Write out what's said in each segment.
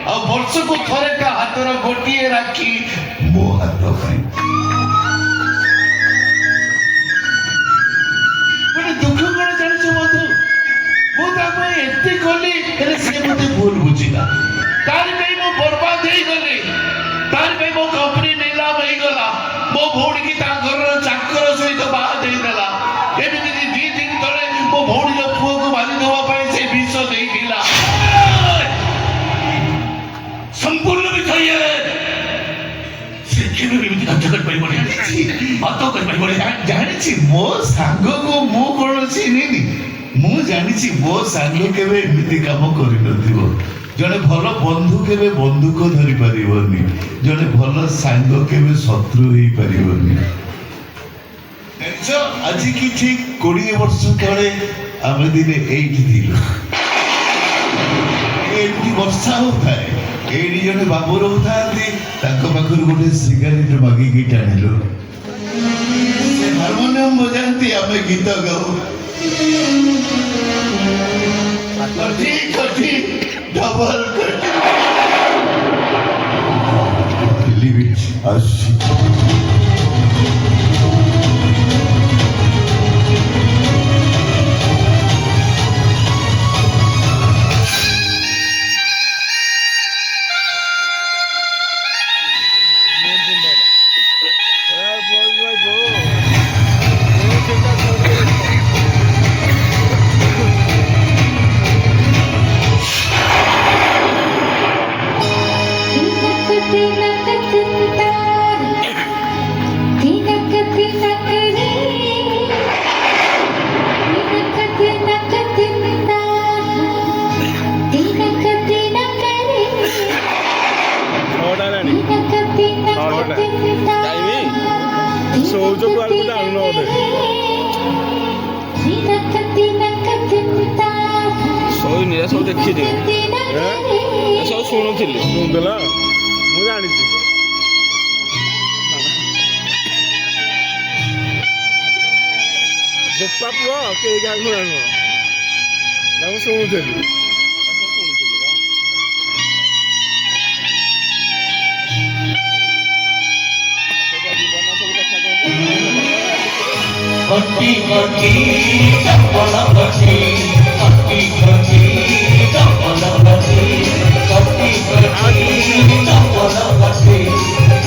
ଆଉ ବର୍ଷକୁ ଥରେକା ହାତର ଗୋଟିଏ ରାକ୍ଷୀ ମୋ ହାତ ପାଇଁ। ଗୋଟେ ଦୁଃଖ କଣ ଜାଣିଛୁ ବନ୍ଧୁ, ମୁଁ ତା ପାଇଁ ଏତେ କଲି ହେଲେ ସିଏ ମତେ ଭୁଲ ବୁଝିଲା। ତାରି ପାଇଁ ମୁଁ ବର୍ବାଦ ହେଇଗଲି, ତାରି ପାଇଁ ମୋ କମ୍ପାନୀ ନିଲାମ ହେଇଗଲା, ମୋ ଭଉଣୀକି ତା ଘରର ଚାକର ସହିତ ବାହା ଦେଇଦେଲା। ଏମିତି 2 ଦିନ ତଳେ ମୋ ଭଉଣୀର ପୁଅକୁ ମାରିଦେବା ପାଇଁ ସେ ବିଷ ଦେଇଥିଲା। ସମ୍ପୂର୍ଣ୍ଣ ବିଷୟ ସେ କେବେ ଏମିତି କାର୍ଯ୍ୟ କରିପାରିବନି, ହାତ କରିପାରିବନି। ଜାଣିଛି ମୋ ସାଙ୍ଗକୁ ମୁଁ କୌଣସି ନେଇନି, ମୁଁ ଜାଣିଛି ମୋ ସାଙ୍ଗ କେବେ ଏମିତି କାମ କରିନଥିବ। ଜଣେ ଭଲ ବନ୍ଧୁ କେବେ ବନ୍ଧୁକ ଧରି ପାରିବନି, ଜଣେ ଭଲ ସାଙ୍ଗ କେବେ ଶତ୍ରୁ ହେଇପାରିବନି। ଆଜି କି ଠିକ 20 ବର୍ଷ ତଳେ ଆମେ ଦିନେ ଏଇଠି ଥିଲୁ, ଏମିତି ବର୍ଷା ହଉଥାଏ, ଏଇଠି ଜଣେ ବାବୁ ରହୁଥାନ୍ତି, ତାଙ୍କ ପାଖରୁ ଗୋଟେ ସିଗାରେଟ ମାଗିକି ଟାଣିଲୁ। ସେ ହାରମୋନିୟମ ବଜାନ୍ତି, ଆମେ ଗୀତ ଗାଉ। କଠି କଠି ଡବଲ କଠି আসছি। ସବୁ ଦେଖିଛି ସବୁ ଶୁଣୁଥିଲି ଶୁଣୁଥିଲା ମୁଁ ଜାଣିଛି ଗୋପା ପୁଅ କେହି କାହାକୁ ଜାଣୁନ ନା ମୁଁ ଶୁଣୁଥିଲି कटी कटी चपल बची कटी कटी चपल बची कटी कटी चपल बची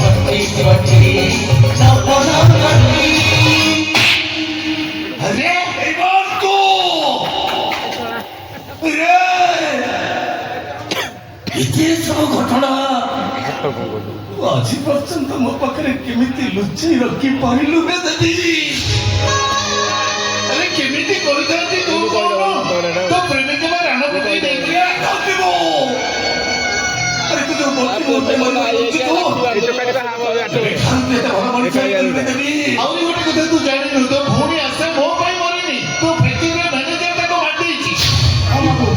कटी कटी चपल बची। अरे को ये सब घटना आज पर्यंत मो पाखे केमिति लुचि रखी पारिलु बे देवी। अरे केमिति करथांती तू कोन तो प्रेमिक में राणा पकई दे दिया काटिबो। अरे तू जो बोलती बोलते मन लुचि तो ଏଇଟା କାଟିବା ହାମ ଆଠେ खानते तो भला मन चाहिए देवी। आउरी गोटे कथा तू जानि न तो भूणी आसे मो पाई मरिनी तो फैक्ट्री रे मैनेजर ताको मार देछि। हमको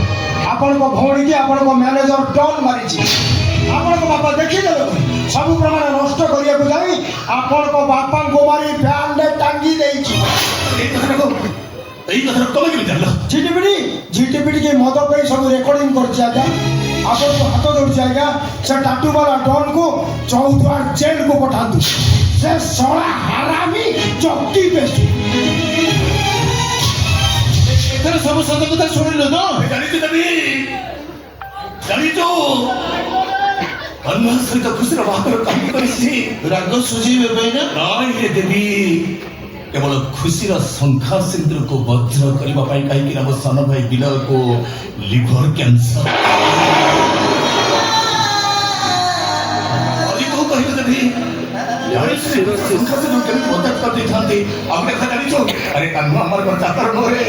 आपण को भौणी की आपण को मैनेजर टर्न मारिछि। आपण को बापा देखि देबे सब प्रमाण नष्ट करिया को जाई आपण को बापा को मारी फैन ने टांगी देछि। एई कथा कम के जानला जीटीपीडी के मद पे सब रिकॉर्डिंग कर जागा आपण को हाथ जोड़ जाएगा से टाटू वाला डॉन को चौद्वार जेल को पठा दो से सोला हरामी चौकी पे इधर सब सत कथा सुनिलो तो जानि तो अन्ना सहित खुशी बाहर काम करिछि राग सुझीबे पैना नाइ हे देवी केवल खुशी संख्या सिंदूर को वज्र करने कहीं मो सान भाई विनय को लिवर कैंसर अरे तू कह देवी अरे कानुआ आमर चाकर नुहे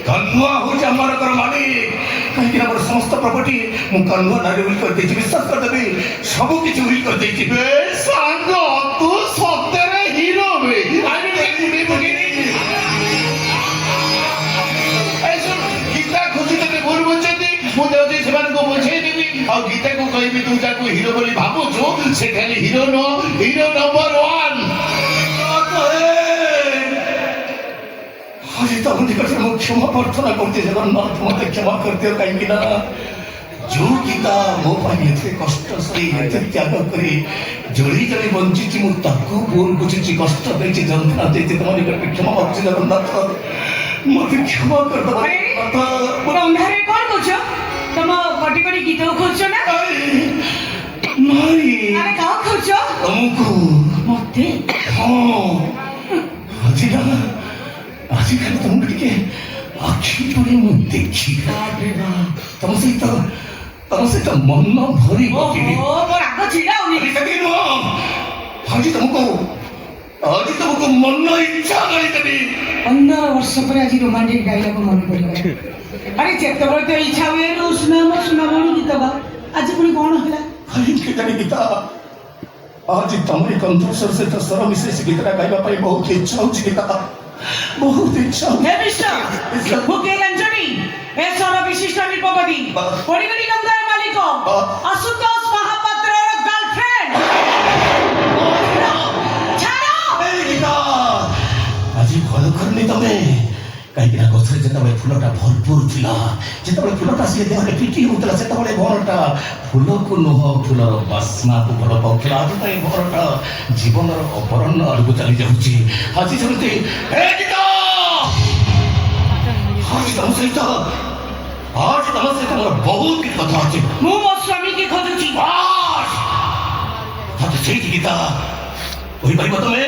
कानुआ हूँ आमर मालिक कहीं समस्त प्रॉपर्टी मु कानुआ नारे उल कर विश्वास कर देवी सब किसी उल कर सांग तू सतरे हीरो गीता खुशी तेरे भूल बुझे मुझे से बुझे देवी आ गीता को कही तू जाको हीरो बोली भावुछु से खाली हीरो नो हीरो नंबर 1 आज तो निकट से क्षमा प्रार्थना करते जगन्नाथ मत क्षमा करते कहीं ना ଯୋଉ ଗୀତା ମୋ ପାଇଁ ଏତେ କଷ୍ଟ ସହି ଏତେ ତ୍ୟାଗ କରି ଯୋଡ଼ି ଜଣେ ବଞ୍ଚିଛି ମୁଁ ତାକୁ ଭୁଲ ବୁଝିଛି କଷ୍ଟ ଦେଇଛି ଯନ୍ତ୍ରଣା ଦେଇଛି ତମ ନିକଟରେ କ୍ଷମା ମାଗୁଛି ଜଗନ୍ନାଥ ମତେ କ୍ଷମା କରିଦେବ ଅନ୍ଧାରରେ କଣ କରୁଛ? ତମ କଟି କଟି ଗୀତ ଖୋଜୁଛ ନା? ନାଇଁ ଆରେ କାହା ଖୋଜୁଛ? ତମକୁ ମତେ? ହଁ ଆଜି ନା ଆଜି ଖାଲି ତମକୁ ଟିକେ ଆଖି ପଡେ ମୁଁ ଦେଖି ତମ ସହିତ ମନ ଭରି ପକେଇବି ଓହୋ ମୋ ରାଗ ଛିଡାଉନି। ଆଜି ତମକୁ ମନ ଇଚ୍ଛା କରିଦେବି 15 ବର୍ଷ ପରେ ଆଜି ରୋମାଣ୍ଟିକ ଗାଇବାକୁ ମନେ ପଡିବ। ଆରେ ଯେତେବେଳେ ତ ଇଚ୍ଛା ହୁଏ ସୁନାମଣି ଗୀତ ଗାଅ। ଆଜି ପୁଣି କଣ ହେଲା? କାହିଁକି ଜାଣି ଗୀତା ଆଜି ତମରି କଣ୍ଠସ୍ୱର ସହିତ ସ୍ୱର ମିଶେଇ ସେ ଗୀତଟା ଗାଇବା ପାଇଁ ବହୁତ ଇଚ୍ଛା ହଉଛି ଗୀତା ବହୁତ ଇଚ୍ଛା ହେ ମିଷ୍ଟର ଭୁକେ ଲାଞ୍ଚଣୀ ଏ ସର ବିଶିଷ୍ଟ ନିପପତି ପଡ଼ିଗଡ଼ି ଗଙ୍ଗାର ମାଲିକ ଆଶୁତୋଷ ମହାପାତ୍ରର ଗାର୍ଲଫ୍ରେଣ୍ଡ ଛାଡ଼। ଗୀତା ଆଜି ଭଲ କରନି ତମେ କାହିଁକିନା ଗଛରେ ଯେତେବେଳେ ଫୁଲଟା ଭରପୁର ଥିଲା ଯେତେବେଳେ ଫୁଲଟା ସେ ଦେହରେ ପିଟି ହେଉଥିଲା ସେତେବେଳେ ଭରଟା ଫୁଲକୁ ନୁହଁ ଫୁଲର ବାସ୍ନାକୁ ଭଲ ପାଉଥିଲା ଆଜି ପାଇଁ ଭରଟା ଜୀବନର ଅପରାହ୍ନ ଆଡ଼କୁ ଚାଲି ଯାଉଛି ଆଜି ଯେମିତି ଆଜି ତମ ସହିତ ମୋର ବହୁତ କିଛି କଥା ଅଛି ମୁଁ ମୋ ସ୍ୱାମୀକି ଖୋଜୁଛି। ସେଇଠି ଗୀତା କହିପାରିବ ତମେ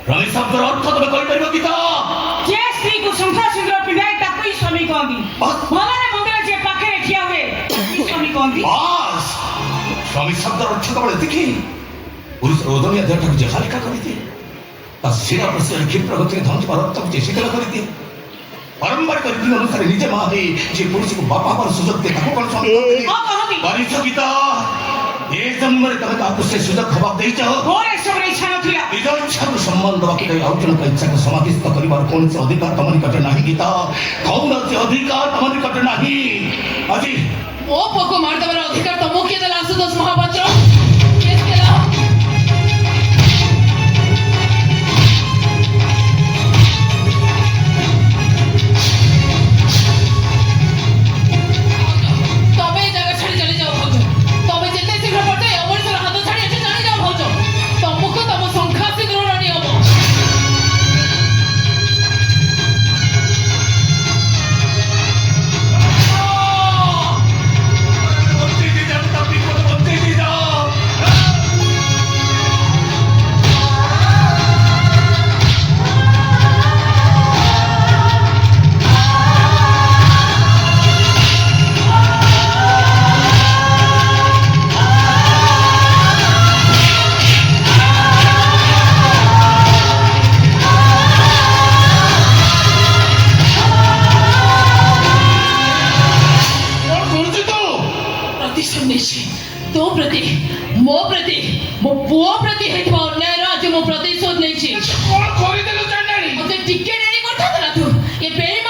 ରମେଶ ଶବ୍ଦର ଅର୍ଥ ତମେ କହିପାରିବ ଗୀତା ଯେ ସ୍ତ୍ରୀକୁ ଶଙ୍ଖା ସିନ୍ଦୁର ପିନ୍ଧାଏ ତାକୁ ହିଁ ସ୍ୱାମୀ କହନ୍ତି। ଭଲରେ ମନ୍ଦିର ଯିଏ ପାଖରେ ଠିଆ ହୁଏ ସ୍ୱାମୀ କହନ୍ତି। ସ୍ୱାମୀ ଶବ୍ଦର ଅର୍ଥ କେବଳ ଏତିକି ପୁରୁଷର ଓଦନିଆ ଦେହଟାକୁ ଯେ ହାଲକା କରିଦିଏ ତା ଶିରା ପ୍ରଶିରା କ୍ଷିପ୍ର ଗତିରେ ଧନୁଥିବା ରକ୍ତକୁ ଯେ ଶୀତଳ କରିଦିଏ ପାରମ୍ପରିକ ରୀତି ଅନୁସାରେ ନିଜେ ମା ହେଇ ଯେ ପୁରୁଷକୁ ବାପା ହେବାର ସୁଯୋଗ ଦିଏ ତାକୁ କଣ ସ୍ୱାମୀ କହନ୍ତି? ଗୀତା ଏ ଜନ୍ମରେ ତମେ କାହାକୁ ସେ ସୁଯୋଗ ଖବର ଦେଇଛ ମୋର ଏସବୁରେ ଇଚ୍ଛା ନଥିଲା। ନିଜ ଇଚ୍ଛାକୁ ସମ୍ମାନ ଦେବାକୁ ଯାଇ ଆଉ ଜଣଙ୍କ ଇଚ୍ଛାକୁ ସମାଧିସ୍ଥ କରିବାର କୌଣସି ଅଧିକାର ତମ ନିକଟରେ ନାହିଁ ଗୀତା କୌଣସି ଅଧିକାର ତମ ନିକଟରେ ନାହିଁ ଆଜି ମୋ ପୁଅକୁ ମାରିଦେବାର ଅଧିକାର ତମକୁ କିଏ ଦେଲା ଆଶୁତୋଷ ମହାପାତ୍ର? କେସ୍ ଦେଲା? ତମେ ଏ ଜାଗା ଛାଡ଼ି ଚାଲିଯାଅ ଭାଉଜ ତମେ ଯେତେ ଶୀଘ୍ର ପଡେ ଅମରିତର ହାତ ଛାଡ଼ି ଏଠି ଚାଲିଯାଅ ଭାଉଜ ତମକୁ ତମ ଶଙ୍ଖା ସିନ୍ଦୁର ନିୟମ ତୋ ପ୍ରତି ମୋ ପ୍ରତି ମୋ ପୁଅ ପ୍ରତି ହେଇଥିବା ଅନ୍ୟାୟର ଆଜି ମୁଁ ପ୍ରତିଶୋଧ ନେଇଛି। କଣ କରିଦେଲୁ ଜାଣିନାଣି ମତେ ଟିକେ ଡେରି କରିଥାନ୍ତୁ ନା ତୁ ଏ ବେଇମାନ